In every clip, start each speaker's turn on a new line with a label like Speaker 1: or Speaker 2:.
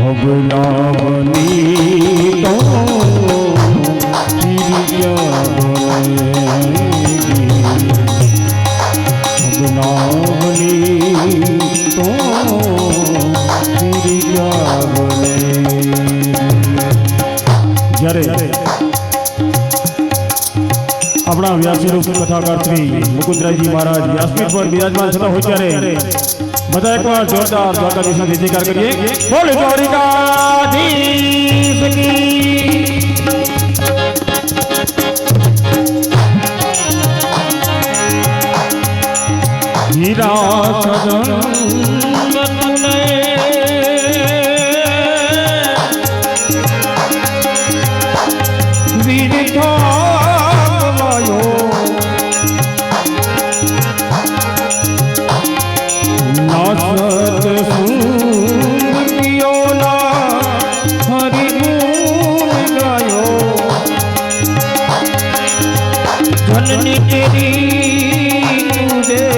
Speaker 1: अब ना बनी तो फिर क्या बनेगी, अब ना बनी तो फिर क्या बनेगी। જ્યારે अपना व्यासी रूप कथाकार श्री मुकुंदरायजी महाराज व्यासपीठ पर विराजमान छता हो त्यारे બધા એકવાર જોરદાર દ્વારકાધીશનો જયકાર કરીએ। બોલ દ્વારિકાધીશ કી હીરા સદન વતને વીર जननी तेरी तुझे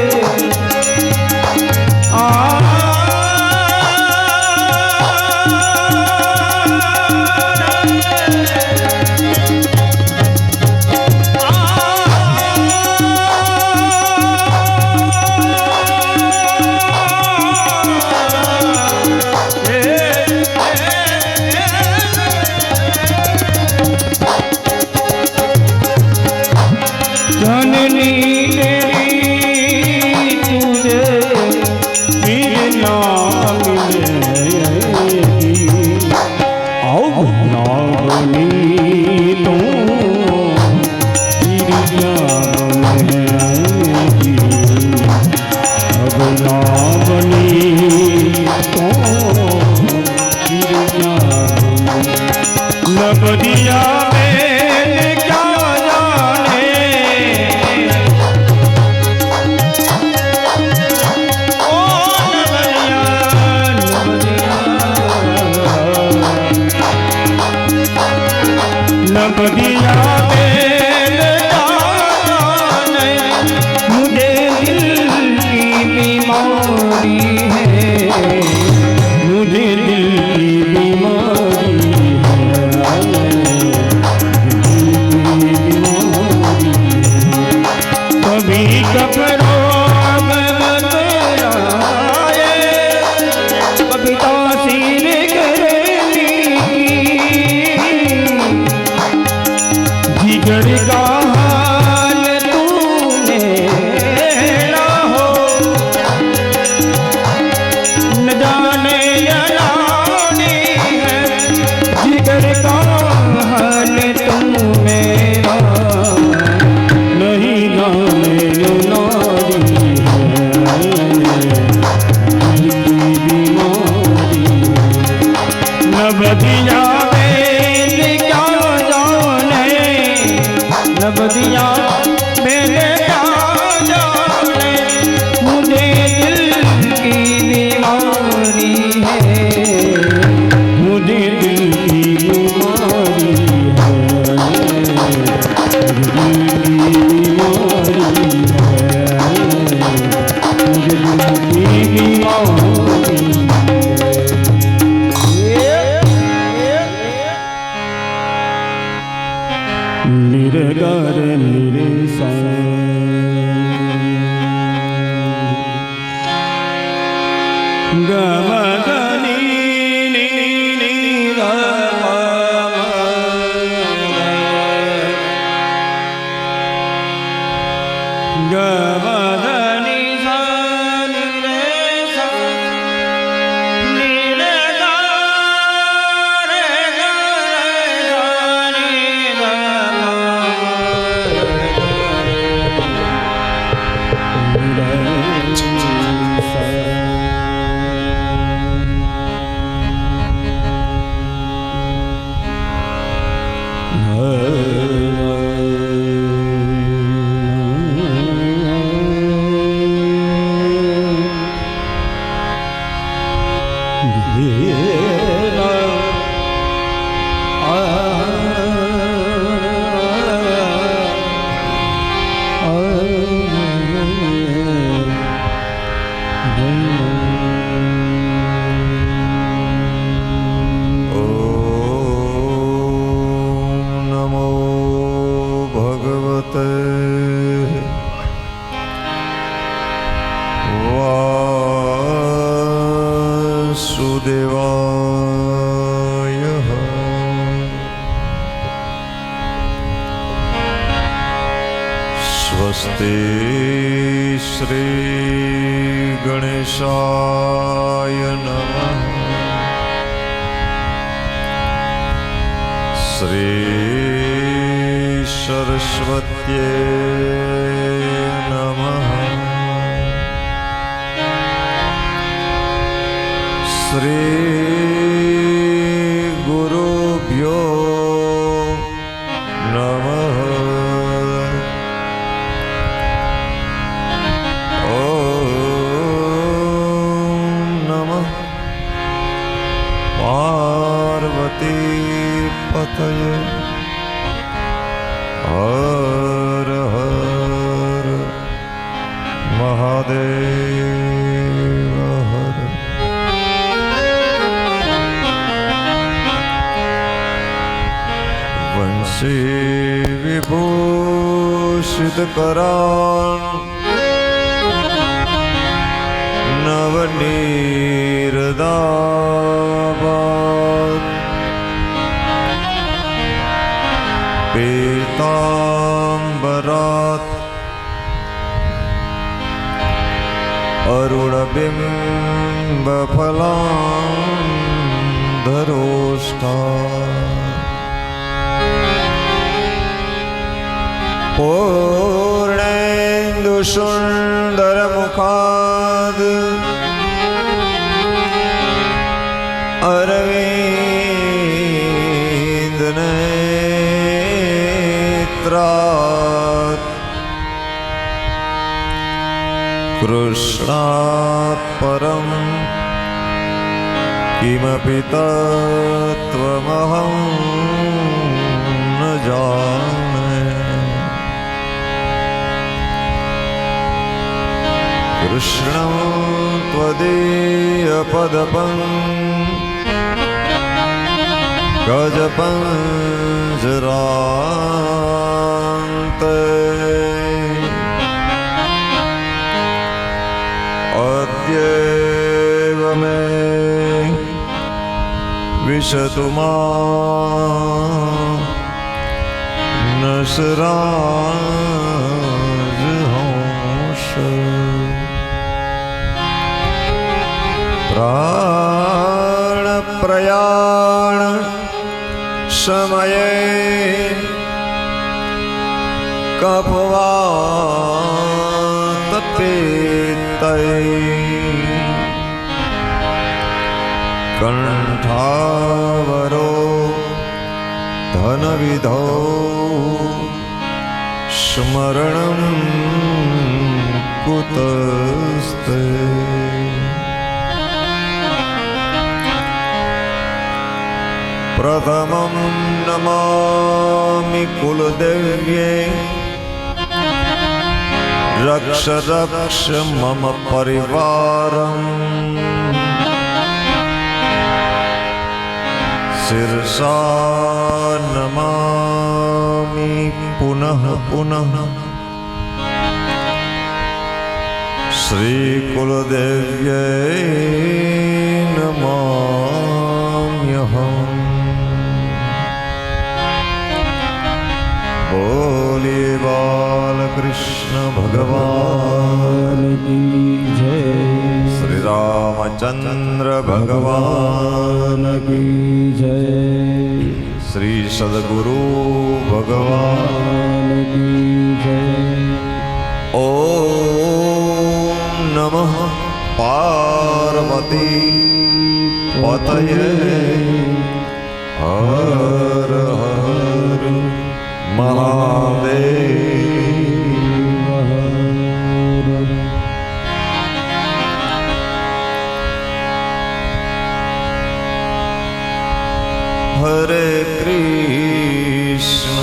Speaker 2: स्वस्ति श्री गणेशाय नमः। श्री सरस्वत्यै नमः। श्री गुरुभ्यो नमः। ओम नमः पार्वती पतये। हर हर महादेव हर। वंशी विभूषित करान नवनीरदाबाद पीताम्बरात् अरुणबिम्बफलान्धरोष्ठात् पूर्णेन्दुसुन्दरमुखाद् अरविन्दनेत्रात् कृष्णात् परं किमपि तत्त्वमहं न जाने। कृष्णं त्वदीयपदपं गजपञ्जरान्ते अद्यैव मे विशतु मां नसराजहंस। प्राणप्रयाण समये कफवातपित्तै कंठावरो धनविधौ स्मरणं कुतस्ते। प्रथमं नमामि कुलदेव्यै रक्ष रक्ष मम परिवारम्। शिरसा नमामि पुनः पुनः श्रीकुलदेव्यै नमाम्यहम्। बोलिए बालकृष्ण भगवान की जय। श्री रामचंद्र भगवान की जय। श्री सद्गुरु भगवान की जय। ओम नमः पार्वती पतये। हर हर महादेव हर। हरे कृष्ण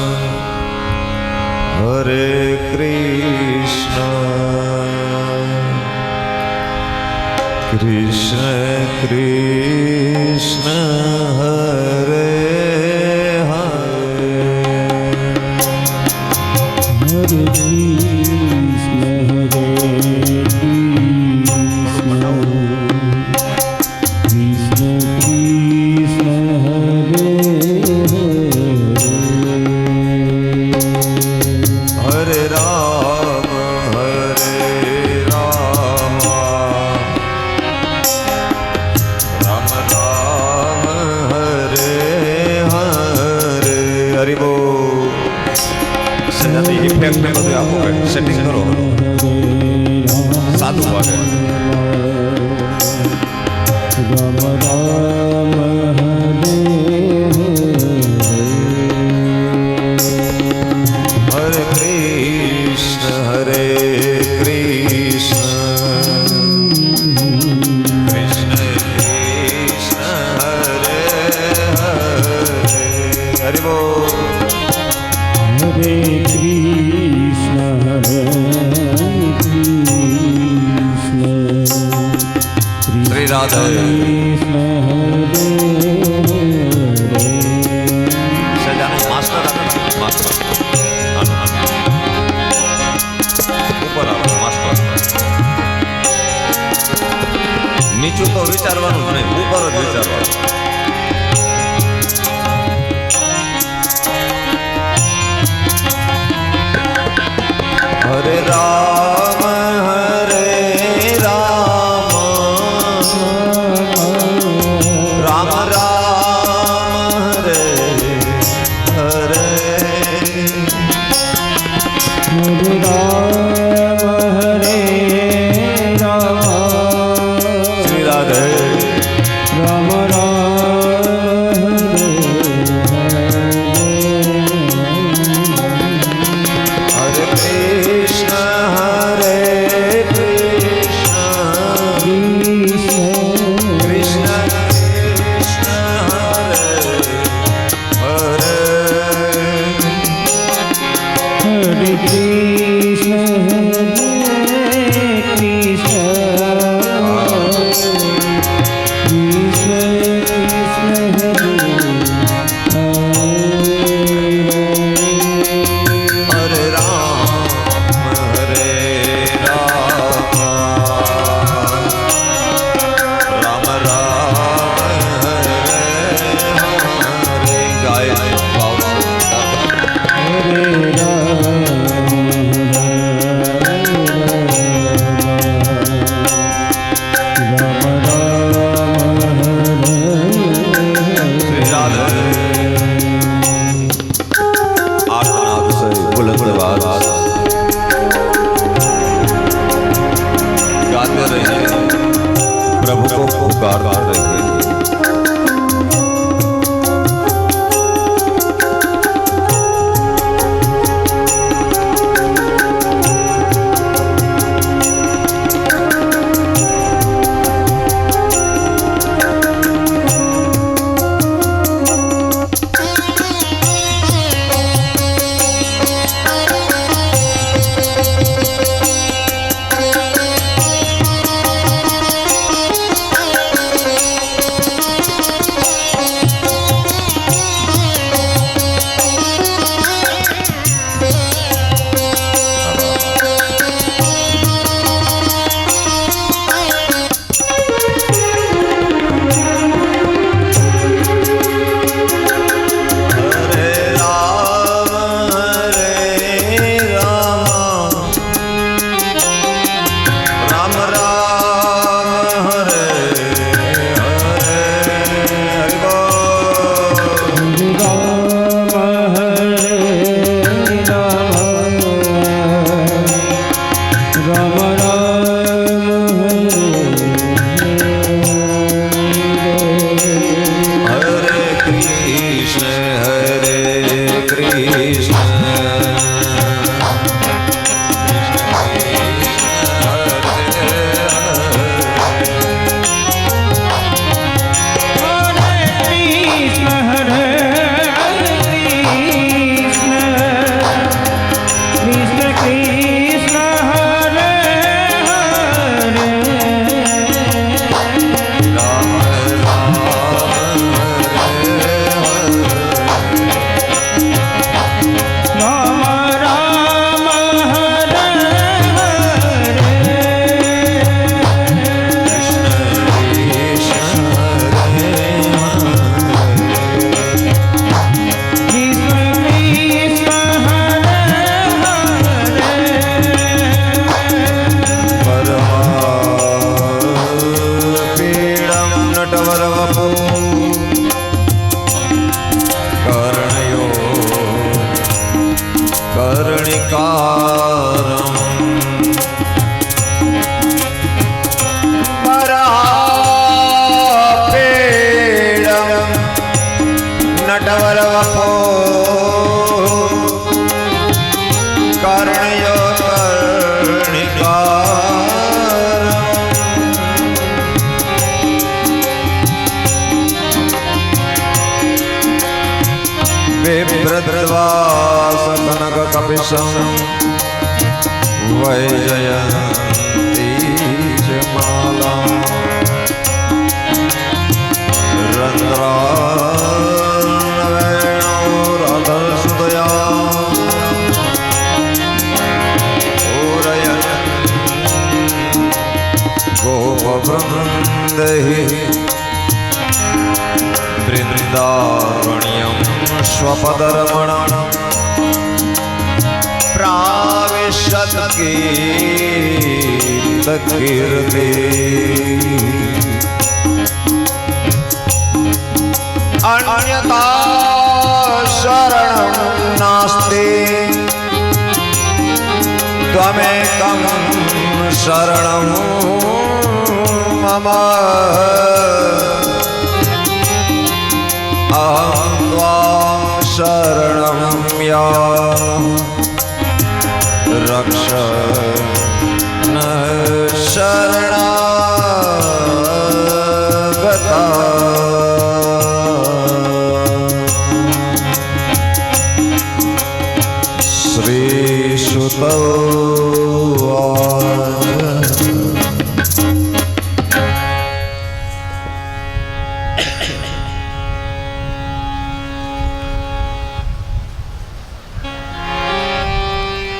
Speaker 2: कृष्ण कृष्ण हरे हरे।
Speaker 1: हरे कृष्ण कृष्ण कृष्ण हरे हरे।
Speaker 2: हरे राम સજાતી ઇફેક્ટ ને બધું આપો કે સેટિંગ કરો સાદું વાગે હરે કૃષ્ણ હરે કૃષ્ણ કૃષ્ણ કૃષ્ણ હરે હરે હરિ બોલ
Speaker 1: હરે કૃષ્ણ હરે કૃષ્ણ
Speaker 2: શ્રી રાધે સજાનો માસ્ટર માસ્ટર ઉપર આવે માસ્ટર નીચું તો વિચારવાનું જ નહીં ઉપર જ વિચારવાનું હરે રામ હરે રામ રામ રામ હરે હરે
Speaker 1: હરે રામ હરે રામ
Speaker 2: શ્રી રાધે
Speaker 1: રામ રામ
Speaker 2: હરે કૃષ્ણ હરે કૃષ્ણ કૃષ્ણ કૃષ્ણ હરે હરે
Speaker 1: હરે કૃષ્ણ
Speaker 2: હરે રામ હરે રામ રામ રામ હરે હરે ગાય ભાવ શ્રી રાધે આર્તનાદ સે बुलंद आवाज गाते रहिए प्रभु को पुकारते रहिए
Speaker 1: રામ
Speaker 2: કપિશં વૈજયંતીજમાલા રંદ્રાવેણોરધસુતયા ઓરયન ગોપવૃંદૈ વૃંદારણ્યં સ્વપદરમણં प्राविशत कीर्ति अन्यथा शरणं नास्ति त्वमेकं शरणं मम अहं त्वां शरणं यामि रक्ष न शरणागता श्री सुत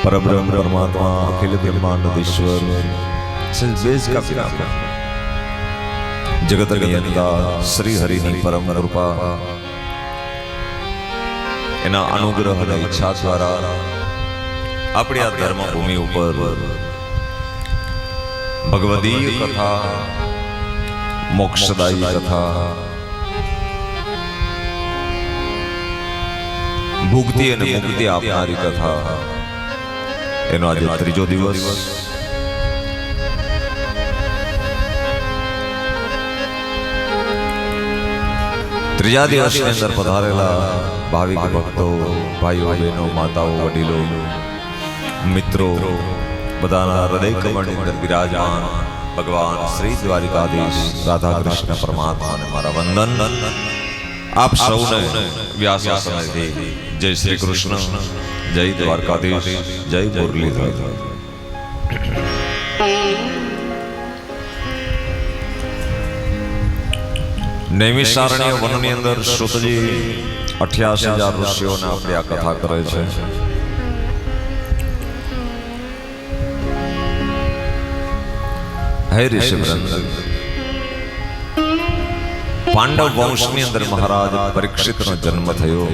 Speaker 2: परब्रह्म परमात्मा अखिल ब्रह्मांड ईश्वर बेज का पिता जगत नियंता श्री हरि ની પરમ કૃપા એના અનુગ્રહ અને ઈચ્છા દ્વારા આપણી આ ધર્મ ભૂમિ ઉપર ભગવદીય કથા મોક્ષદાયી કથા ભુક્તિ અને મુક્તિ આપનારી કથા એનો આજે ત્રીજો દિવસ ત્રીજા દિવસની અંદર પધારેલા ભાવિક ભક્તો ભાઈઓ બહેનો માતાઓ વડીલો મિત્રો બધાના હૃદય કમળની અંદર બિરાજમાન ભગવાન શ્રી દ્વારિકાધીશ રાધા કૃષ્ણ પરમાત્માને મારા વંદન આપ સૌને વ્યાસાસનથી જય શ્રી કૃષ્ણ જય દ્વારકાધીશ જય મુરલીધર નૈમિષારણ્ય વનની અંદર સુતજી 88,000 ઋષિઓને આપણી આ કથા કરે છે. હે ઋષિવૃંદ, પાંડવ વંશની અંદર મહારાજ પરીક્ષિતનો જન્મ થયો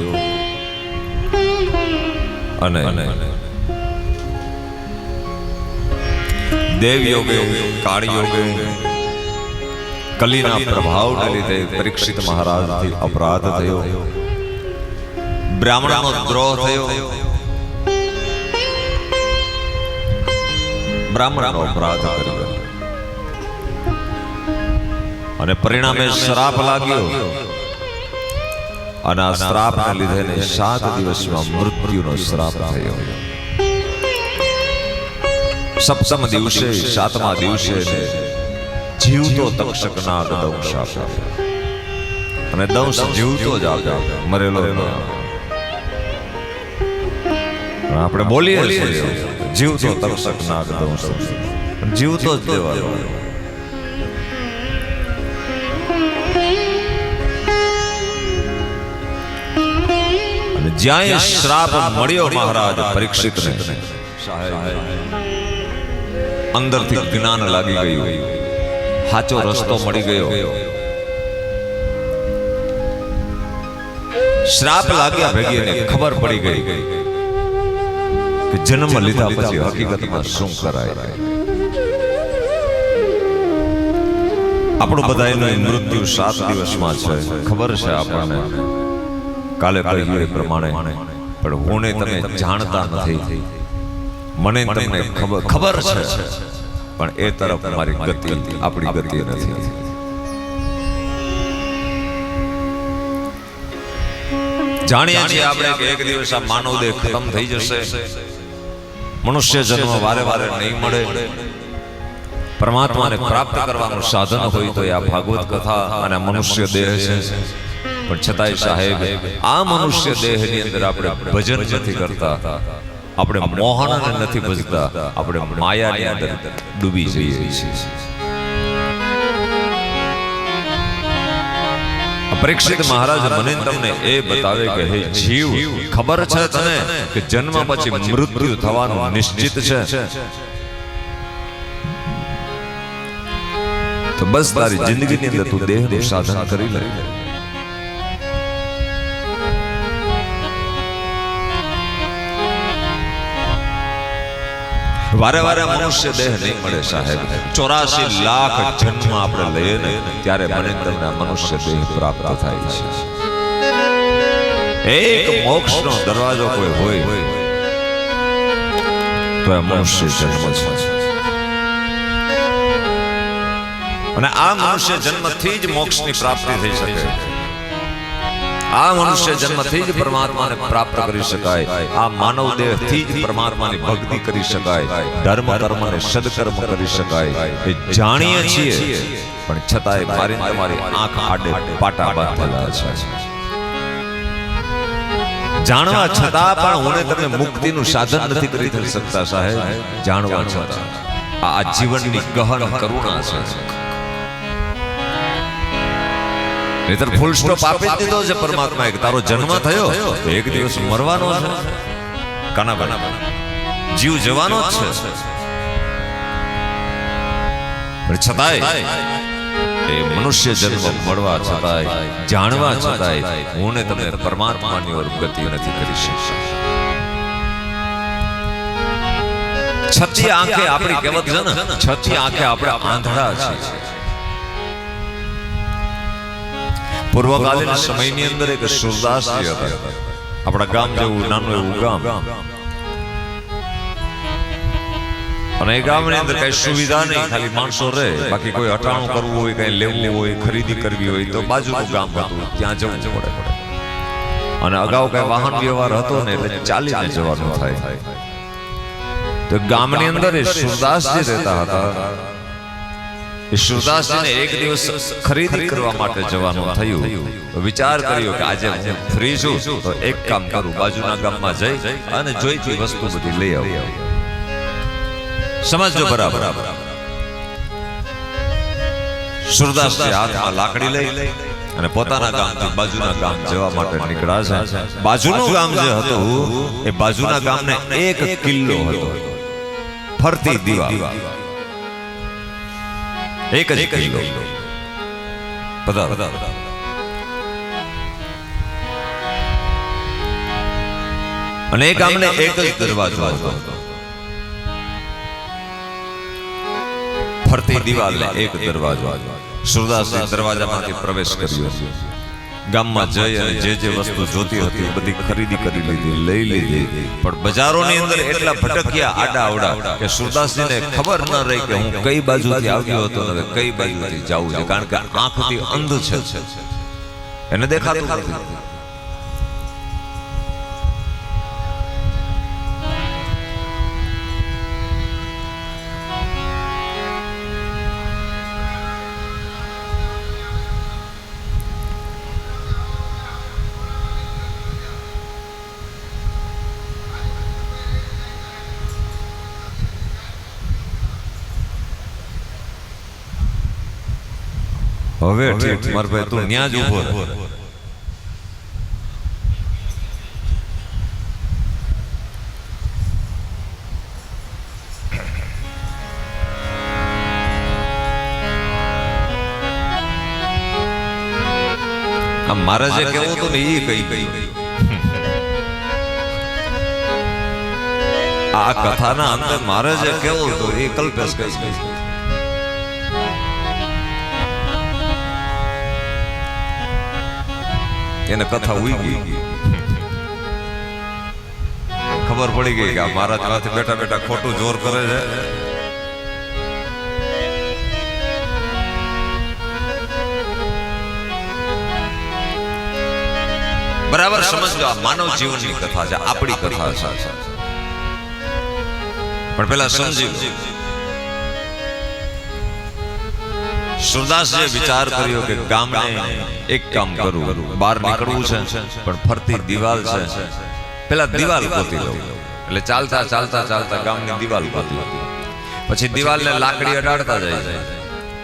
Speaker 2: અને દેવ યોગે કાળ યોગે કલીના પ્રભાવને લીધે પરીક્ષિત મહારાજથી અપરાધ થયો, બ્રાહ્મણનો દ્રોહ થયો, બ્રાહ્મણનો અપરાધ કર્યો અને પરિણામે શ્રાપ લાગ્યો અને આ શ્રાપને લીધે 7 દિવસમાં મૃત્યુનો શ્રાપ થયો. સપ્તમ દિવસે 7મા દિવસે જીવતો તક્ષક નાગ દંશ આપ્યો અને દંશ જીવતો જ આપ્યો, મરેલો ન. આપણે બોલીએ છીએ જીવતો તક્ષક નાગ દંશ, જીવતો જ દેવાનો. જ્યાં શ્રાપ મળ્યો મહારાજ પરીક્ષિતને, અંદરથી જ્ઞાન લાગી ગયું, સાચો રસ્તો મળી ગયો. શ્રાપ લાગ્યા ભેગીને ખબર પડી ગઈ કે જન્મ લીધા પછી હકીકતમાં શું કરાય. આપણું બધાયનું મૃત્યુ 7 દિવસમાં છે, ખબર છે આપણને. કાલે કહ્યું એ પ્રમાણે, પણ હું તમે જાણતા નથી, મને તમને ખબર છે, પણ એ તરફ મારી ગતિ, આપણી ગતિ નથી. જાણીએ છીએ આપણે કે એક દિવસ આ માનવ દેહ ખતમ થઈ જશે, મનુષ્ય જન્મ વારે વારે નહીં મળે. પરમાત્માને પ્રાપ્ત કરવાનું સાધન હોય તો આ ભાગવત કથા અને મનુષ્ય દેહ છે. પણ છતાંય સાહેબ, આ મનુષ્ય દેહની અંદર આપણે ભજન નથી કરતા, આપણે મોહનને નથી ભજતા, આપણે માયાની અંદર ડૂબી જઈએ છીએ. પરીક્ષિત મહારાજ મને તમને એ બતાવે કે હે જીવ, ખબર છે તને કે જન્મ પછી મૃત્યુ થવાનું નિશ્ચિત છે? તો બસ તારી જિંદગીની અંદર તું દેહનું સાધન કરી લે. વારે વારે મનુષ્ય દેહ નહીં મળે સાહેબ. 84 લાખ જન્મ આપણે લઈએ ને ત્યારે મને તમને મનુષ્ય દેહ પ્રાપ્ત થાય છે. એક મોક્ષનો દરવાજો કોઈ હોય તો એ મનુષ્ય જન્મ છે. અને આ મનુષ્ય જન્મથી જ મોક્ષની પ્રાપ્તિ થઈ શકે. આ મનુષ્ય જન્મથી જ પરમાત્માને પ્રાપ્ત કરી શકાય. આ માનવ દેહથી જ પરમાત્માની ભક્તિ કરી શકાય, ધર્મ કર્મ અને સદકર્મ કરી શકાય. એ જાણીએ છીએ, પણ છતાંય મારી તમારી આંખ આડે પાટા બાંધેલા છે. જાણવા છતાં પણ હું તમે મુક્તિનું સાધન નથી કરી શકતા સાહેબ. જાણવા છતાં આ જીવનની ગહન કરુણા છે. નહીતર ફૂલ સ્ટોપ આપી દીધો છે પરમાત્મા કે તારો જન્મ થયો તો એક દિવસ મરવાનો છે. કાનાભાઈ, જીવ જવાનો જ છે. પણ છતાંય એ મનુષ્ય જન્મ મળવા છતાંય, જાણવા છતાંય હું ને તમે પરમાત્માની ઓર ગતિ નથી કરી શકતા. છતી આંખે આપણી કહેવત છે ને, છતી આંખે આપણે આંધળા છીએ. પૂર્વકાલીન સમયની અંદર એક સુરદાસજી હતા. આપણા ગામ જેવું નાનું એવું ગામ, અને એ ગામની અંદર કઈ સુવિધા નહીં, ખાલી માણસો રહે. બાકી કોઈ હટાણું કરવું હોય, કઈ લેવું હોય, ખરીદી કરવી હોય તો બાજુનું ગામ હતું, ત્યાં જવું પડે. અને અગાઉ કઈ વાહન વ્યવહાર હતો ને એટલે ચાલીને જવાનું થાય. તો ગામની અંદર એ સુરદાસજી રહેતા હતા. એ સુરદાસજીને એક દિવસ ખરીદી કરવા માટે જવાનું થયું. વિચાર કર્યો કે આજે હું ફ્રી છું તો એક કામ કરું, બાજુના ગામમાં જઈ અને જોઈતી વસ્તુ બધી લઈ આવું. સમજો બરાબર. સુરદાસજી હાથમાં લાકડી લઈ અને પોતાના ગામથી બાજુના ગામ જવા માટે નીકળ્યા છે. બાજુનું ગામ જે હતું એ બાજુના ગામને 1 કિલ્લો હતો, ફરતી દીવાલ, એક જ કિલ્લો. અને એ ગામને એક જ દરવાજો હતો, ફરતી દિવાલને એક દરવાજો. સુરદાસજી દરવાજામાંથી પ્રવેશ કર્યો. ગામમાં જઈ અને જે વસ્તુ જોતી હતી બધી ખરીદી કરી લીધી, લઈ લીધી. પણ બજારોની અંદર એટલા ભટક્યા આડા અવડા કે સુરદાસજીને ખબર ન રહી કે હું કઈ બાજુથી આવ્યો હતો ને કઈ બાજુથી જાઉં છે. કારણ કે આંખથી અંધ છે, એને દેખાતું નથી. હવે ઠીક માર ભાઈ, તું ન્યા જ ઉભો રહે. મારે જે કેવું હતું ને એ કઈ ગયું. આ કથાના અંતે મારે જે કેવું હતું એ કલ્પેશ કઈ ગઈ. એને કથા ઉઈ ગઈ. ખબર પડી ગઈ કે મારા ત્યાંથી બેઠા બેઠા ખોટું જોર કરે છે. બરાબર સમજો, આ માનવ જીવનની કથા છે, આપણી કથા છે. પણ પેલા સમજી લો, સુરદાસજીએ વિચાર કર્યો કે ગામને એક કામ કરું, બહાર નીકળવું છે પણ ફરતી દિવાલ છે, પેલા દિવાલ ગોતી લઉં. એટલે ચાલતા ચાલતા ચાલતા ગામની દિવાલ પહોંચી. પછી દિવાલને લાકડી અડાડતા જાય છે.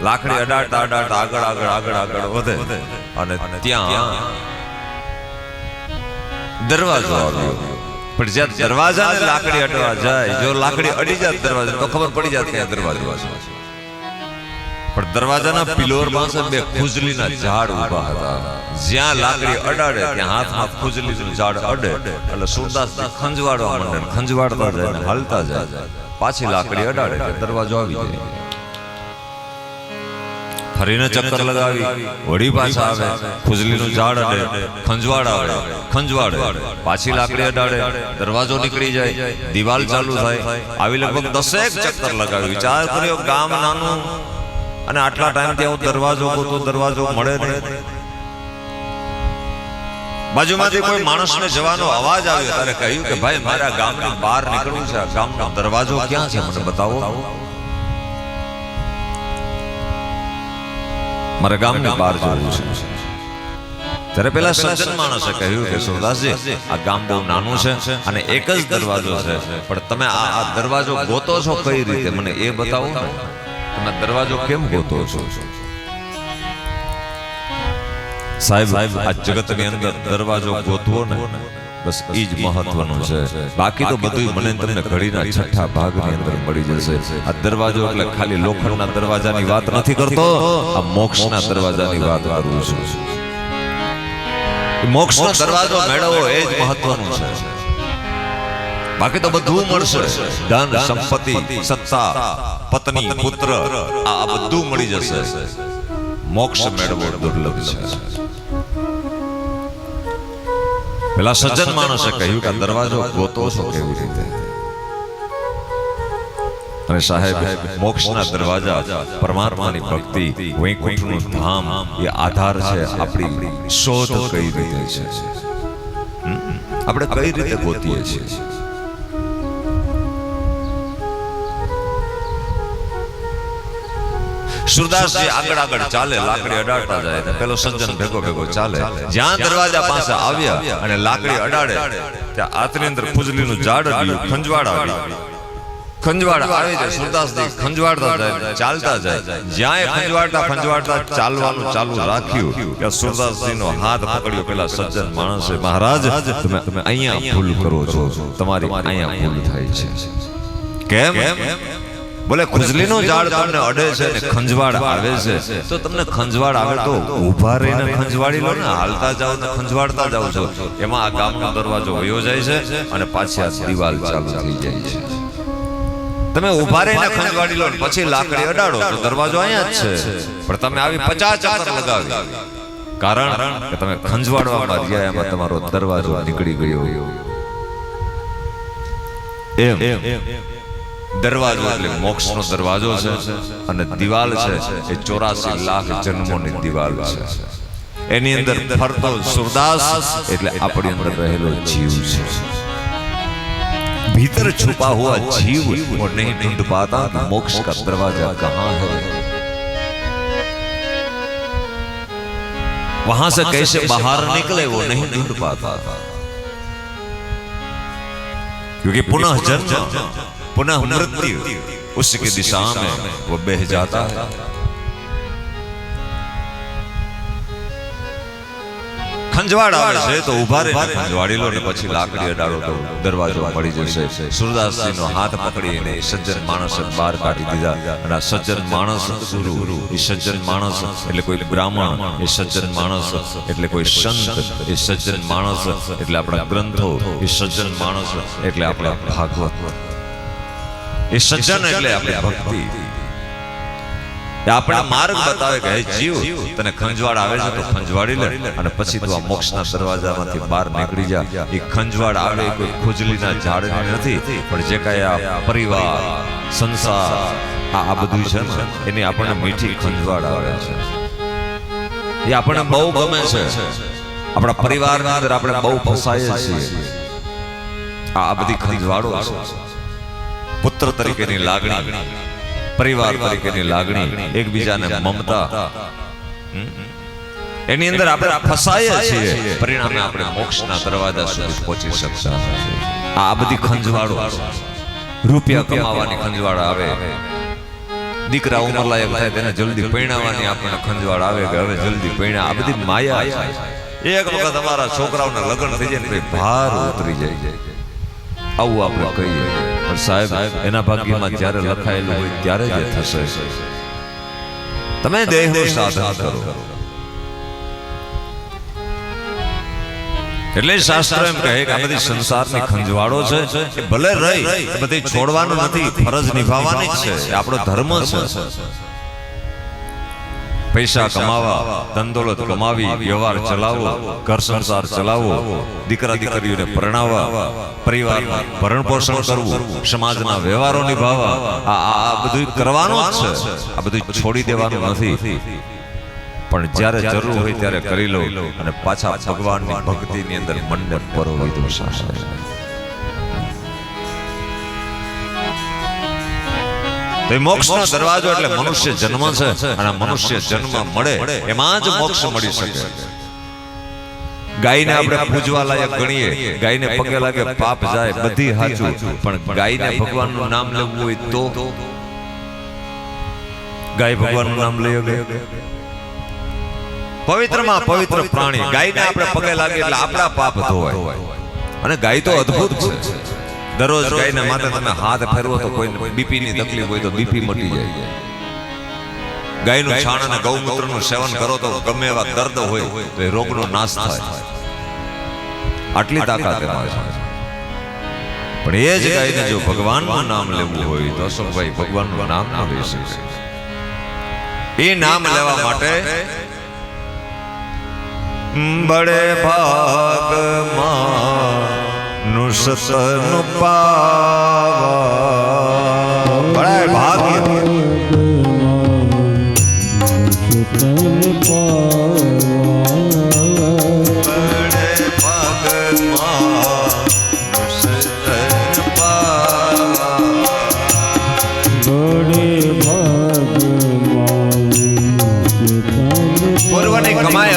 Speaker 2: લાકડી અડાડતા અડાડતા આગળ આગળ આગળ આગળ વધે અને ત્યાં દરવાજો આવ્યો. પણ જ્યાં દરવાજાને લાકડી અડવા જાય, જો લાકડી અડી જાય દરવાજા તો ખબર પડી જાય કે આ દરવાજો છે. પણ દરવાજાના પિલોર પાસે બે ખુજલીના ઝાડ ઊભા હતા. જ્યાં લાકડી અડાડે ત્યાં હાથમાં ખુજલીનું ઝાડ અડે એટલે સુરદાસજી ખંજવાડવા માંડે. ખંજવાડતા જાય ને હાલતા જાય. પાછી લાકડી અડાડે એટલે દરવાજો આવી જાય. ફરીને ચક્કર લગાવી વળી પાછા આવે, ખુજલીનું ઝાડ અડે, ખંજવાડ આવે, ખંજવાડે પાછી લાકડી અડાડે, દરવાજો નીકળી જાય, દિવાલ ચાલુ થાય. આવી લગભગ 10 ચક્કર લગાવી. વિચાર કર્યો ગામ નાનું અને આટલા ટાઈમ ત્યાં હું દરવાજો ગોતો, દરવાજો મળે નહીં. બાજુમાંથી કોઈ માણસને જવાનો અવાજ આવ્યો ત્યારે કહ્યું કે ભાઈ મારા ગામની બહાર નીકળવું છે, ગામનો દરવાજો ક્યાં છે મને બતાવો. મારા ગામની બહાર જવું છે. ત્યારે પેલા સજ્જન માણસે કહ્યું કે સુરદાસજી આ ગામ બહુ નાનું છે અને એક જ દરવાજો છે, પણ તમે આ દરવાજો ગોતો છો કઈ રીતે મને એ બતાવો. તમે દરવાજો કેમ ગોતો છો? સાહેબ આ જગતની અંદર દરવાજો ગોતવો ને બસ ઈ જ મહત્વનું છે. બાકી તો બધું મને તમને ઘડીના છઠ્ઠા ભાગની અંદર મળી જશે. આ દરવાજો એટલે ખાલી લોખંડના દરવાજાની વાત નથી કરતો, આ મોક્ષના દરવાજાની વાત કરું છું. મોક્ષનો દરવાજો મેળવવો એ જ મહત્વનું છે. બાકી તો બધું મળશે, ધન સંપત્તિ સત્તા પત્ની પુત્ર આ બધું મળી જશે. મોક્ષ મેળવવો દુર્લભ છે. પેલા સજ્જન માણસે કહ્યું કે દરવાજો ગોતો છો કેવી રીતે? અને સાહેબ મોક્ષના દરવાજા પરમાત્માની ભક્તિ, વૈકુંઠનું ધામ એ આધાર છે. આપણી શોધ કઈ રીતે છે, આપણે કઈ રીતે ગોતીએ છીએ? સુરદાસજી આગળ આગળ ચાલે, લાકડી અડાડતા જાય ને પેલો સજ્જન ભેગો ભેગો ચાલે. જ્યાં દરવાજા પાસે આવ્યા અને લાકડી અડાડે ત્યાં હાથની અંદર ખુજલીનું ઝાડ અડ્યું, ખંજવાડ આવી. ખંજવાડ આવે છે, સુરદાસજી ખંજવાડતા જાય, ચાલતા જાય. જ્યાં ખંજવાડતા ખંજવાડતા ચાલવાનું ચાલુ રાખ્યું કે સુરદાસજીનો હાથ પકડ્યો પેલા સજ્જન માણસે. મહારાજ તમે અહીંયા ભૂલ કરો છો, તમારી અહીંયા ભૂલ થાય છે. કેમ? બોલે ખુજલીનું ઝાડ તમને અડે છે ને ખંજવાડ આવે છે, તો તમને ખંજવાડ આવે તો ઊભા રહીને ખંજવાડી લો ને. હાલતા જાઓ ને ખંજવાડતા જાઓ છો, એમાં આ ગામનો દરવાજો વયો જાય છે અને પાછી આ દિવાલ ચાલુ થઈ જાય છે. તમે ઊભા રહીને ખંજવાડી લો ને પછી લાકડી અડાડો તો દરવાજો અહીંયા જ છે. પણ તમે આવી 50 ચક્કર લગાવી, કારણ કે તમે ખંજવાડવામાં રહ્યા, એમાં તમારો દરવાજો નીકળી ગયો. એમ દરવાજો એટલે મોક્ષનો દરવાજો છે અને દિવાલ છે એ 84 લાખ જન્મોની દિવાલ છે. એની અંદર ફરતો સુરદાસ એટલે આપણી અંદર રહેલો જીવ છે. भीतर छुपा हुआ जीव और नहीं ढूंढ पाता कि मोक्ष का दरवाजा कहाँ है. वहां से कैसे बाहर निकले वो नहीं ढूंढ पाता, क्योंकि पुनः जन्म पुनः मृत्यु उसकी दिशा में वो बह जाता है. खंजवाड़ આવે છે તો ઊભા રહીને ખંજવાડી લો ને પછી લાકડી અડાડો તો દરવાજો મળી જશે. સુરદાસજીનો હાથ પકડીને સજ્જન માણસે બહાર કાઢી દીધા. અને આ સજ્જન માણસ ગુરુ, એ સજ્જન માણસ એટલે કોઈ બ્રાહ્મણ, એ સજ્જન માણસ એટલે કોઈ સંત, એ સજ્જન માણસ એટલે આપણા ગ્રંથો, એ સજ્જન માણસ એટલે આપણા ભાગવત, એ સજ્જન એટલે આપણી ભક્તિ. આપણા માર્ગ બતાવે કે હે જીવ તને ખંજવાડ આવે છે તો ખંજવાડી લે અને પછી તું આ મોક્ષના દરવાજામાંથી બહાર નીકળી જા. એ ખંજવાડ આવે કોઈ ખુજલીના ઝાડની નથી, પણ જે કાંઈ આ પરિવાર સંસાર આ બધું છે ને એની આપણને મીઠી ખંજવાડ આવે છે. એ આપણને બહુ ગમે છે. આપણા પરિવારના અંદર આપણે બહુ ફસાઈએ છીએ. આ બધી ખંજવાડો છે. પુત્ર તરીકેની લાગણી, પરિવાર તરીકેની લાગણી, એકબીજાને મમતા, એની અંદર આપણે ફસાઈએ છીએ. પરિણામે આપણે મોક્ષના દરવાજા સુધી પહોંચી શકતા નથી. આ બધી ખંજવાળો રૂપિયા કમાવાની ખંજવાળ આવે, દીકરા ઉંમરલાયક થાય તેને જલ્દી પરણાવવાની આપણને ખંજવાળ આવે કે હવે જલ્દી પરણા. આ બધી માયા છે. એક વખત અમારા છોકરાઓના લગ્ન થઈ જાય ને ભાર ઉતરી જાય, આવું આપણે કહીએ. પણ સાહેબ એના ભાગ્યમાં જ્યારે લખાયેલું હોય ત્યારે જ થશે. તમે દેહનું સાધન કરો. એટલે શાસ્ત્ર એમ કહે કે આ બધી સંસારની ખંજવાળો છે એ ભલે રહી, બધી છોડવાનું નથી, ફરજ નિભાવવાની જ છે. આપણો ધર્મ છે. પૈસા કમાવા, ધન દોલત કમાવી, વ્યવહાર ચલાવવો, ઘર સંસાર ચલાવવો, દીકરા દીકરીઓને પરણાવવા, પરિવારમાં ભરણ પોષણ કરવું, સમાજના વ્યવહારો નિભાવવા, આ બધું કરવાનું જ છે. આ બધું છોડી દેવાનું નથી. પણ જ્યારે જરૂર હોય ત્યારે કરી લો અને પાછા ભગવાનની ભક્તિની અંદર મનને પરોવી દો. તો મોક્ષનો દરવાજો એટલે મનુષ્ય જન્મ છે, અને મનુષ્ય જન્મ મળે એમાં જ મોક્ષ મળી શકે. ગાયને આપણે પૂજવા લાયક ગણીએ, ગાયને પગે લાગે પાપ જાય, બધી સાચું. પણ ગાયને ભગવાનનું નામ લેવું હોય તો ગાય ભગવાનનું નામ લઈ શકે? પવિત્રમાં પવિત્ર પ્રાણી ગાયને આપણે પગે લાગે એટલે આપણા પાપ ધોવાય. અને ગાય તો અદ્ભુત છે. દરરોજ ગાયને માથે તમે હાથ ફેરવો તો કોઈ બીપી ની તકલીફ હોય તો બીપી મટી જાય. ગાયનું છાણ અને ગૌમૂત્રનું સેવન કરો તો ગમે એવા દર્દ હોય તો એ રોગનો નાશ થાય. આટલી તાકાત એમાં છે. પણ એ જ ગાયને જો ભગવાનનું નામ લેવું હોય તો અશોકભાઈ ભગવાનનું નામ ના લઈ શકે. એ નામ લેવા માટે બડે ભાગમાં નુસતન પાવા, બડે ભાગ્ય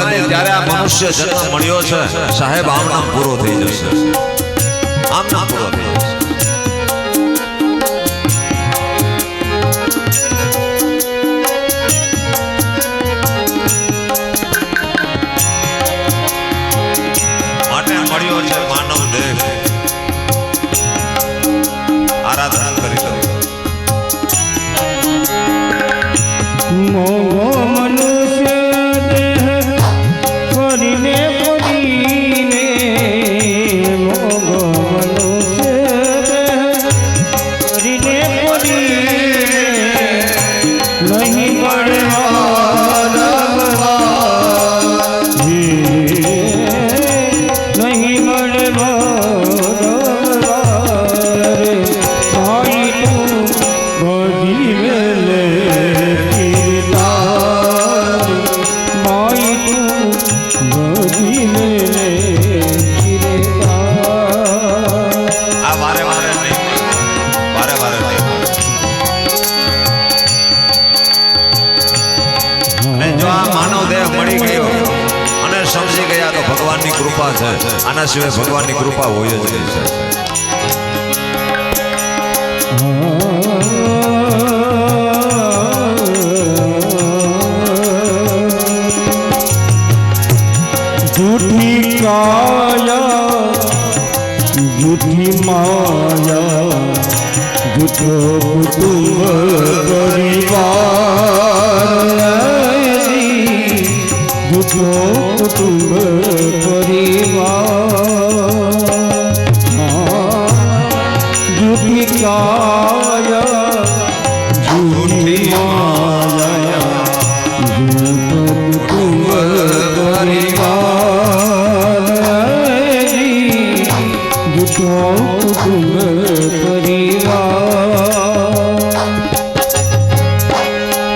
Speaker 2: મનુષ્ય જન્મ મળ્યો છે સાહેબ, આમ નામ પૂરો થઈ જશે. આમ નામ પૂરો થઈ જશે. માટે મળ્યો છે માનવ દેહ. આરાધના કરી લો.
Speaker 1: મોંઘો મનુષ્ય ભગવાનની કૃપા છે. આના સિવાય ભગવાનની કૃપા હોય જ નહીં. झूठी काया झूठी माया झूठो कुटुंब परिवार, झूठो कुटुंब परिवार, झूठी काया झूठी माया झूठो कुटुंब परिवार, झूठो कुटुंब परिवार.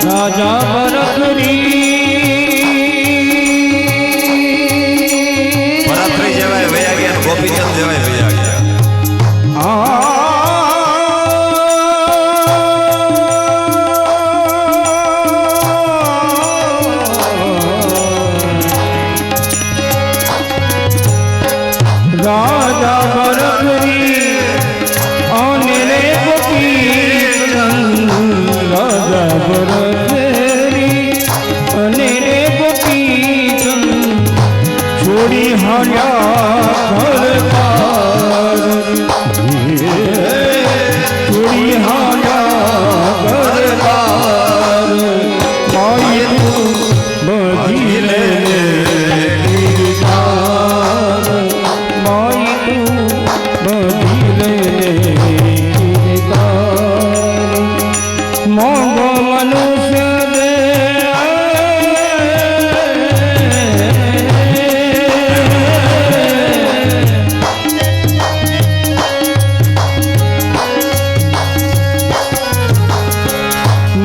Speaker 1: राजा भरतरी ગોપીચંદ જેવાય ભૈયા ગયા.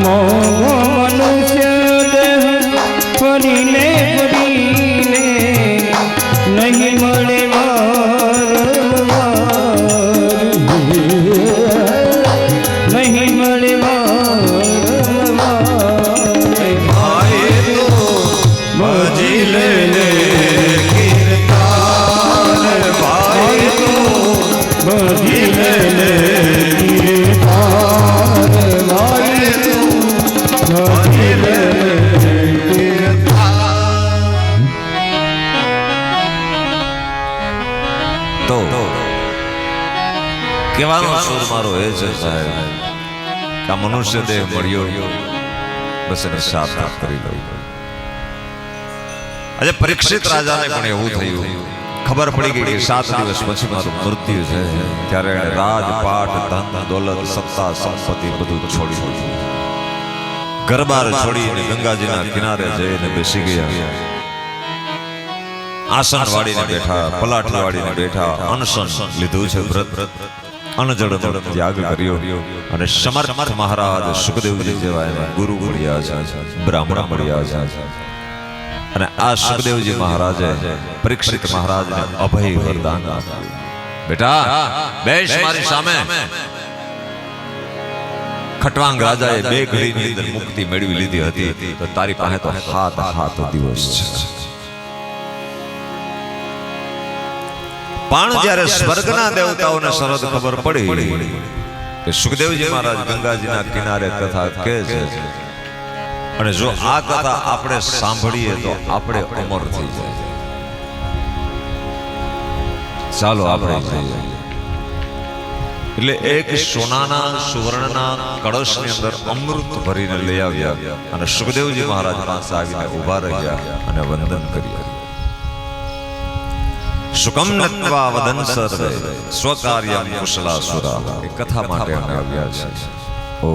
Speaker 1: મોંઘો મનુષ્ય દેહ ફરીને ફરીને નહીં મળે નહીં મળે
Speaker 2: મજી લે કીર્તાન ભાઈ તું
Speaker 1: મજી લે કીર્તાન ભાઈ તું મજી લે
Speaker 2: તો કહેવાનો સુર મારો એ છે સાહેબ કે આ મનુષ્ય દેહ મળ્યો બસ એને સાફ કરી લઉં. આજે પરીક્ષિત રાજાને પણ એવું થયું, ખબર પડી ગઈ કે 7 દિવસ પછી મારું મૃત્યુ છે. ત્યારે એણે રાજપાટ ધન દોલત સત્તા સંપત્તિ બધું છોડી દીધું. ઘરબાર છોડીને ગંગાજીના કિનારે જઈને બેસી ગયા. આસન વાળીને બેઠા, પલાઠી વાળીને બેઠા, અનશન લીધું છે, વ્રત અનજળ ત્યાગ કર્યો. અને સમર્થ મહારાજ સુખદેવજી જેવા એને ગુરુ મળ્યા છે, બ્રાહ્મણ મળ્યા છે. અને આ સુખદેવજી મહારાજે પરીક્ષિત મહારાજને અભય વરદાન આપ્યું. બેટા બેસ મારી સામે. ખટવાંગ રાજાએ 2 ઘડીની અંદર મુક્તિ મેળવી લીધી હતી, તો તારી પાસે તો હાથ દિવસ છે. પણ જ્યારે સ્વર્ગના દેવતાઓને સરહદ ખબર પડી કે સુખદેવજી મહારાજ ગંગાજીના કિનારે કથા કહે છે, અને જો આ કથા આપણે સાંભળીએ તો આપણે અમર થઈ જાય, ચાલો આપણે થઈ જઈએ. એટલે એક સોનાના સુવર્ણના કળશની અંદર અમૃત ભરીને લઈ આવ્યા અને સુખદેવજી મહારાજ પાસે આવીને ઊભા રહ્યા અને વંદન કર્યા. સુકમ નત્વા વદન સર્વે સ્વકાર્યમ કુશલાસુરા. એ કથા માટે અમે આવ્યા છે. ઓ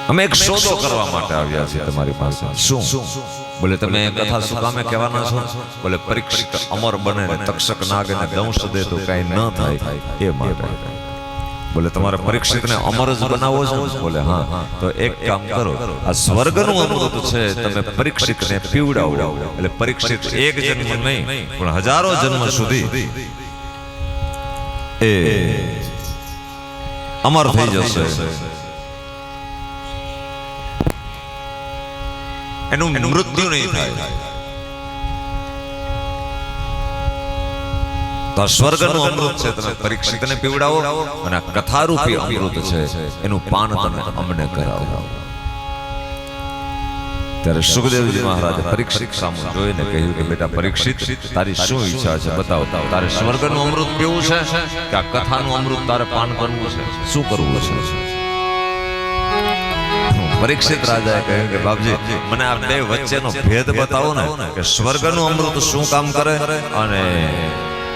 Speaker 2: અમે એક સોદો કરવા માટે આવ્યા છીએ તમારી પાસે. શું? બોલે તમે કથા શું કામે કહેવાના છો? બોલે પરીક્ષિત અમર બને ને તક્ષક નાગ ને દંશ દે તો કઈ ન થાય એ માટે. બોલે તમારે પરીક્ષિતને અમર જ બનાવવો છે? બોલે હા. તો એક કામ કરો, આ સ્વર્ગનું અમૃત છે તમે પરીક્ષિતને પીવડાવો. એટલે પરીક્ષિત એક જન્મ નહીં પણ હજારો જન્મ સુધી એ અમર થઈ જશે. એનું મૃત્યુ નહીં થાય. તો સ્વર્ગનું અમૃત છે તમે પરીક્ષિતને પીવડાવો, અને કથારૂપી અમૃત છે એનું પાન તમે અમને કરાવો. ત્યારે સુખદેવજી મહારાજે પરીક્ષિત સામે જોઈને કહ્યું કે બેટા પરીક્ષિત, તારી શું ઈચ્છા છે બતાવ. તારે સ્વર્ગનું અમૃત પીવું છે કે આ કથાનું અમૃત તારે પાન કરવું છે? શું કરવું છે? પરીક્ષિત રાજાએ કહ્યું કે બાપજી મને આ 2 વચ્ચેનો ભેદ બતાવો ને, કે સ્વર્ગનું અમૃત શું કામ કરે અને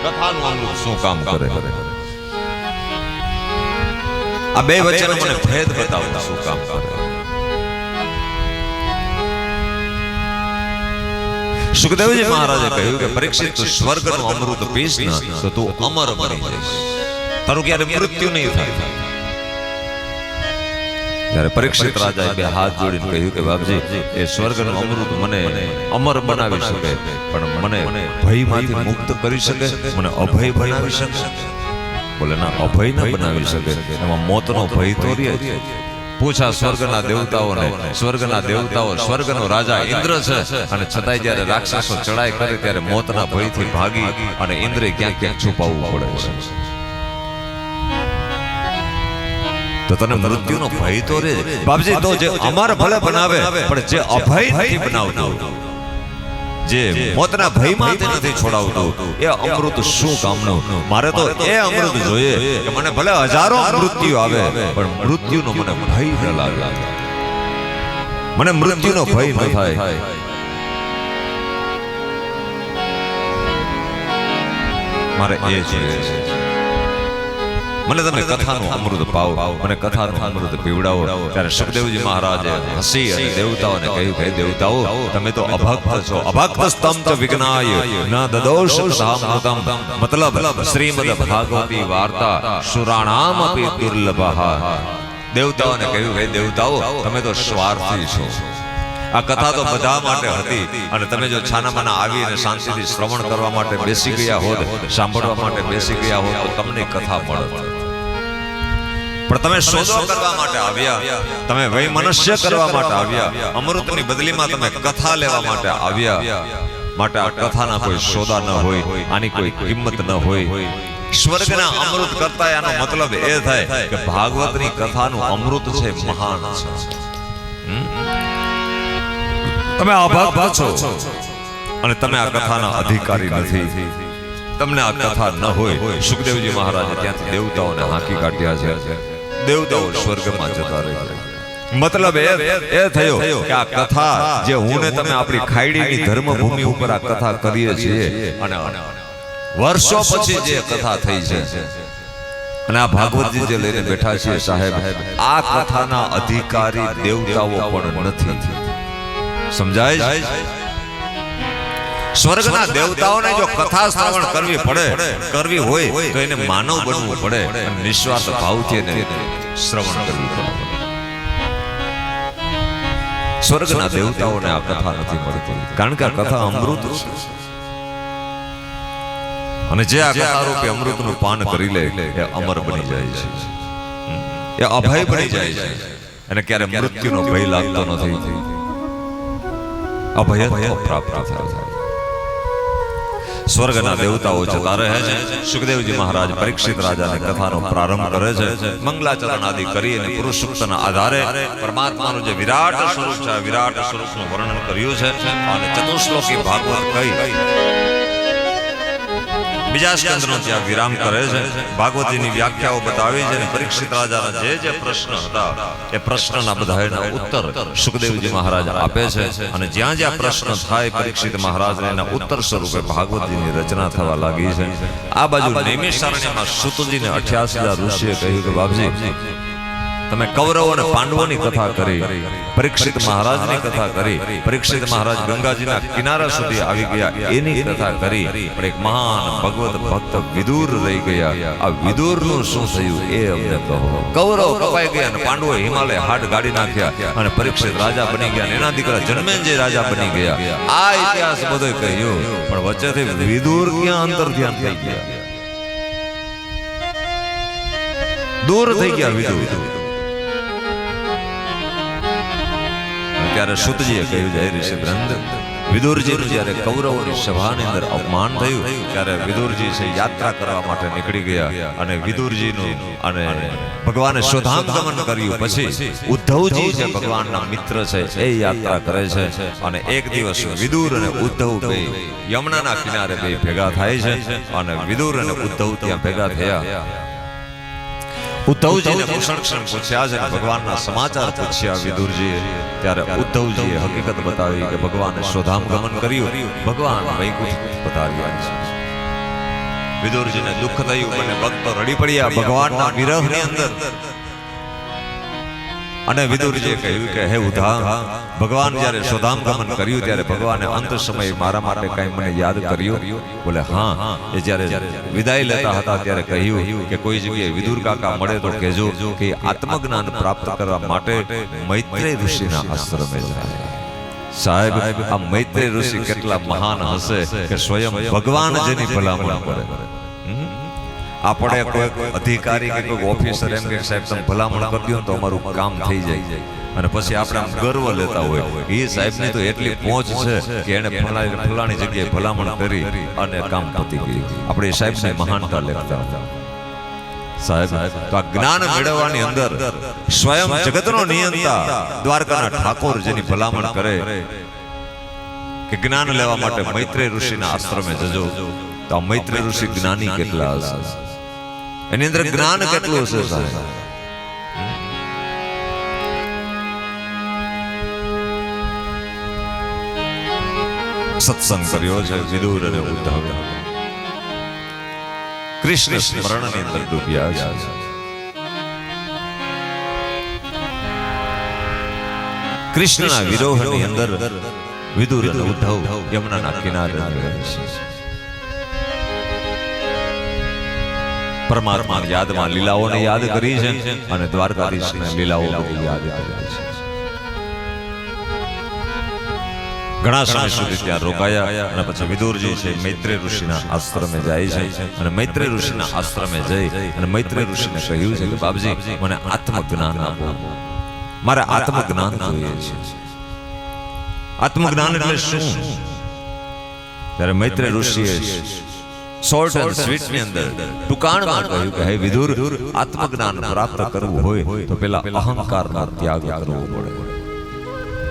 Speaker 2: કથાનું અમૃત શું કામ કરે. આ 2 વચ્ચેનો મને ભેદ બતાવો, શું કામ કરે. સુખદેવજી મહારાજે કહ્યું કે પરીક્ષિત તું સ્વર્ગનું અમૃત પીશ ને તો તું અમર બની જઈશ, તારું ક્યારે મૃત્યુ નહીં થાય. ત્યારે પરીક્ષિત રાજાએ 2 હાથ જોડીને કહ્યું કે બાપજી એ સ્વર્ગનું અમૃત મને અમર બનાવી શકે, પણ મને ભયમાંથી મુક્ત કરી શકે, મને અભય બનાવી શકે? બોલે ના, અભય ન બનાવી શકે, એમાં મોતનો ભય તો રહે. પૂછા સ્વર્ગના દેવતાઓને. સ્વર્ગના દેવતાઓ, સ્વર્ગનો રાજા ઇન્દ્ર છે, અને છતાંય જ્યારે રાક્ષસો ચડાઈ કરે ત્યારે મોતના ભયથી ભાગી અને ઇન્દ્રે ક્યાંક છુપાવવું પડે છે. તો તને મૃત્યુનો ભય તો રે બાપજી. તો જે અમર ભલે બનાવે પણ જે અભય નથી બનાવતો, જે મોતના ભયમાંથી નથી છોડાવતો, એ અમૃત શું કામનું? મારે તો એ અમૃત જોઈએ કે મને ભલે હજારો મૃત્યુ આવે પણ મૃત્યુનો મને ભય ન લાગે, મને મૃત્યુનો ભય ન થાય. મારે એ જોઈએ છે. મને તમે કથાનું અમૃત પાવો, મને કથાનું અમૃત પીવડાવો. ત્યારે સુખદેવજી મહારાજે હસી અને દેવતાઓને કહ્યું કે દેવતાઓ તમે તો અભક્ત છો. અભક્ત સ્તમ ચ વિઘ્નાય ન દદોષ તથામૃતમ. મતલબ શ્રીમદ ભાગવતી વાર્તા સુરાણામ અપી દુર્લભઃ. દેવતાઓને કહ્યું કે દેવતાઓ તમે તો સ્વાર્થી છો. આ કથા તો બધા માટે હતી અને તમે જો છાનામાના આવી અને શાંતિથી શ્રવણ કરવા માટે બેસી ગયા હોત, સાંભળવા માટે બેસી ગયા હોત તો તમને કથા મળત. પણ તમે સોદો કરવા માટે આવ્યા, તમે વૈમનસ્ય કરવા માટે આવ્યા, અમૃતની બદલીમાં તમે કથા લેવા માટે આવ્યા. માટે આ કથાના કોઈ સોદા ન હોય, આની કોઈ કિંમત ન હોય. સ્વર્ગના અમૃત કરતા એનો મતલબ એ થાય કે ભાગવતની કથાનું અમૃત છે, મહાન છે. તમે અભાગ છો અને તમે આ કથાના અધિકારી નથી. તમને આ કથા ન હોય. સુખદેવજી મહારાજે ત્યાંથી દેવતાઓને હાંકી કાઢ્યા છે. દેવતાઓ સ્વર્ગમાં જતા રહ્યા. મતલબ એ થયો કે આ કથા જે હું ને તમે આપણી ખાઈડીની ધર્મભૂમિ ઉપર આ કથા કરીએ છીએ અને વર્ષો પછી જે કથા થઈ છે અને આ ભાગવતજી જે લઈને બેઠા છીએ સાહેબ, આ કથાના અધિકારી દેવતાઓ પણ નથી. સમજાય? સ્વર્ગના દેવતાઓને જો કથા શ્રવણ કરવી હોય તો એને માનવ બનવું પડે અને નિસ્વાર્થ ભાવથી એને શ્રવણ કરવું પડે. સ્વર્ગના દેવતાઓને આ કથા નથી મળતી કારણ કે આ કથા અમૃત છે. અને જે આ કથા રૂપે અમૃતનું પાન કરી લે એ અમર બની જાય છે, એ અભય બની જાય છે અને ક્યારે મૃત્યુનો ભય લાગતો નથી. અભય પ્રાપ્ત થાય. સ્વર્ગના દેવતાઓ જતા રહે છે. સુખદેવજી મહારાજ પરીક્ષિત રાજાને કથાનો પ્રારંભ કરે છે. મંગલાચરણ આદિ કરી અને પુરુષસૂક્તના આધારે પરમાત્માનું જે વિરાટ સ્વરૂપ છે, વિરાટ સ્વરૂપનું વર્ણન કર્યું છે અને ચતુશ્લોકી ભાગવત કહી બીજા સ્કંદનો ત્યાં વિરામ કરે છે. ભાગવતીની વ્યાખ્યાઓ બતાવી છે અને પરીક્ષિત રાજાના જે પ્રશ્ન હતા એ પ્રશ્નના બધાના ઉત્તર સુખદેવજી મહારાજ આપે છે અને જ્યાં જ્યાં પ્રશ્ન થાય પરીક્ષિત મહારાજને એના ઉત્તર સ્વરૂપે ભાગવતીની રચના થવા લાગી છે. આ બાજુ નૈમિષારણ્યમાં સૂતજીને 88,000 ઋષિએ કહ્યું કે બાપજી તમે કૌરવો અને પાંડવોની કથા કરી, પરીક્ષિત મહારાજની કથા કરી, પરીક્ષિત મહારાજ ગંગાજીના કિનારા સુધી આવી ગયા એની કથા કરી, પણ એક મહાન ભગવત ભક્ત વિદુર રહી ગયા. આ વિદુરનું શું થયું એ અમને કહો. કૌરવો કપાઈ ગયા અને પાંડવો હિમાલય હાડ ગાડી નાખ્યા અને પરીક્ષિત રાજા બની ગયા, એના દીકરા જન્મેજય રાજા બની ગયા. આ ઇતિહાસ બધો કહ્યું પણ વચ્ચેથી વિદુર ક્યાં અંતર ધ્યાન થઈ ગયા, દૂર થઈ ગયા વિદુર. ત્યારે સુતજીએ કહ્યું જય ઋષિ વૃંદ, વિદુરજીનું જ્યારે કૌરવોની સભાની અંદર અપમાન થયું ત્યારે વિદુરજી છે યાત્રા કરવા માટે નીકળી ગયા અને વિદુરજીનું અને ભગવાને સ્વધામગમન કર્યું. પછી ઉદ્ધવજી છે ભગવાનના મિત્ર છે એ યાત્રા કરે છે અને એક દિવસ વિદુર અને ઉદ્ધવ બે યમુનાના કિનારે બે ભેગા થાય છે અને વિદુર અને ઉદ્ધવ ત્યાં ભેગા થયા. ઉદ્ધવજીને કુશળક્ષેમ પૂછ્યા છે, ભગવાનના સમાચાર પૂછ્યા વિદુરજીએ. ત્યારે ઉદ્ધવજીએ હકીકત બતાવી કે ભગવાને સ્વધામ ગમન કર્યું, ભગવાન વૈકુંઠ પધાર્યા છે. વિદુરજીને દુઃખ થયું અને ભક્તો રડી પડ્યા ભગવાનના વિરહની અંદર. અને વિદુરજીએ કહ્યું કે હે ઉદ્ધામ, ભગવાન જ્યારે સ્વધામ ગમન કર્યું ત્યારે ભગવાને અંત સમયે મારા માટે કઈ મને યાદ કર્યું? બોલે હા. એ જ્યારે વિદાય લેતા હતા ત્યારે કહ્યું કે કોઈ જગ્યાએ વિદુર કાકા મળે તો કહેજો કે આત્મજ્ઞાન પ્રાપ્ત કરવા માટે મૈત્રેય ઋષિના આશ્રમે જાય. સાહેબ આ મૈત્રેય ઋષિ કેટલા મહાન હશે કે સ્વયં ભગવાન જેની ભલામણ કરે. આપણે કોઈ અધિકારી કે કોઈ ઓફિસર એમ કે સાહેબ તમે ભલામણ કરી દો તો અમારું કામ થઈ જાય અને પછી આપણે આમ ગર્વ લેતા હોય એ સાહેબની તો એટલી પહોંચ છે કે એને ફલાણી જગ્યાએ ભલામણ કરી અને કામ પતી ગયું. આપણે એ સાહેબને મહાનતા લેતા હતા. સાહેબ તો આ જ્ઞાન મેળવવાની અંદર સ્વયં જગતનો નિયંતા દ્વારકાના ઠાકોર જેની ભલામણ કરે કે જ્ઞાન લેવા માટે મૈત્રેય ઋષિના આશ્રમે જજો, તો આ મૈત્રેય ઋષિ જ્ઞાની કેટલા હશે, એની અંદર જ્ઞાન કેટલું હશે સાહેબ. સત્સંગ કર્યો છે વિદુર અને ઉદ્ધવ. કૃષ્ણ સ્મરણની અંદર ડૂબ્યા છે. કૃષ્ણના વિરોહની અંદર વિદુર અને ઉદ્ધવ યમુનાના કિનારે રહે છે. પરમાત્માની યાદમાં લીલાઓને યાદ કરી છે અને દ્વારકાધીશને લીલાઓ બધી યાદ કરી છે. ઘણા સમય સુધી ત્યાં રોકાયા અને પછી વિદુરજી છે મૈત્રેય ઋષિના આશ્રમે જાય છે અને મૈત્રેય ઋષિના આશ્રમે જઈ અને મૈત્રેય ઋષિને કહ્યું છે કે બાપજી મને આત્મજ્ઞાન આપો, મારે આત્મજ્ઞાન જોઈએ છે. આત્મજ્ઞાન એટલે શું? ત્યારે મૈત્રેય ઋષિએ શોર્ટ એન્ડ સ્વીટ ની અંદર ટૂંકાણમાં કહ્યું કે હે વિદુર, આત્મજ્ઞાન પ્રાપ્ત કરવું હોય તો પેલા અહંકારનો ત્યાગ કરવો પડે.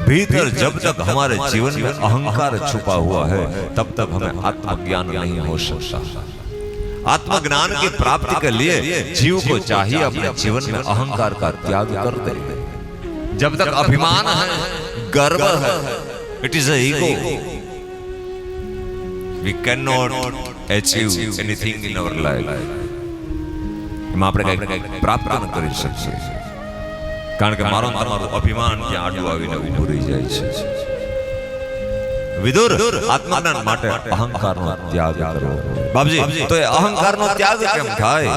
Speaker 2: भीतर जब तक हमारे जीवन में अहंकार छुपा हुआ है तब तक हमें आत्मज्ञान नहीं हो सकता. आत्मज्ञान की प्राप्ति के लिए जीव को चाहिए अपने जीवन में अहंकार का त्याग कर दे. जब तक अभिमान है, गर्व है, it is a ego, we can not achieve anything in our life. हम આપણે કંઈક પ્રાપ્ત ન કરી શકીએ કારણ કે મારો તમારું અભિમાન ત્યાં આડું આવીને ઊભું રહી જાય છે. વિદુર, આત્મજ્ઞાન માટે અહંકારનો ત્યાગ કરો. બાપજી, તો એ અહંકારનો ત્યાગ કેમ થાય?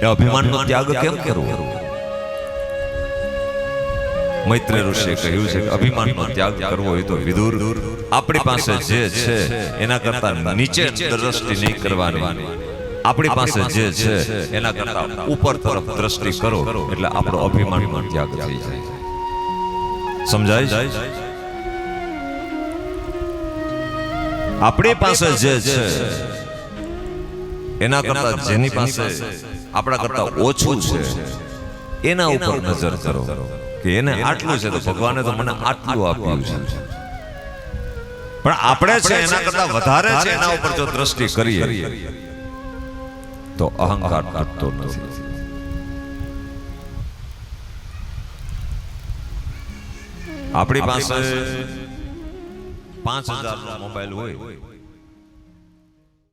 Speaker 2: એ અભિમાનનો ત્યાગ કેમ કરવો? મૈત્રેય ઋષિએ કહ્યું છે કે અભિમાનનો ત્યાગ કરવો હોય તો વિદુર, આપણી પાસે જે છે એના કરતા નીચે દ્રષ્ટિ નહીં કરવાની. આપણી પાસે જે છે એના કરતા ઉપર તરફ દ્રષ્ટિ કરો એટલે આપણો અભિમાનનો ત્યાગ થઈ જાય. સમજાય? આપણી પાસે જે છે એના કરતા જેની પાસે આપણા કરતા ઓછું છે એના ઉપર નજર કરો કે એને આટલું છે તો ભગવાને તો મને આટલું આપ્યું છે. પણ આપણે છે એના કરતા વધારે છે એના ઉપર જો દ્રષ્ટિ કરીએ તો અહંકાર તૂટતો નથી. આપણી પાસે 5000 નો મોબાઈલ હોય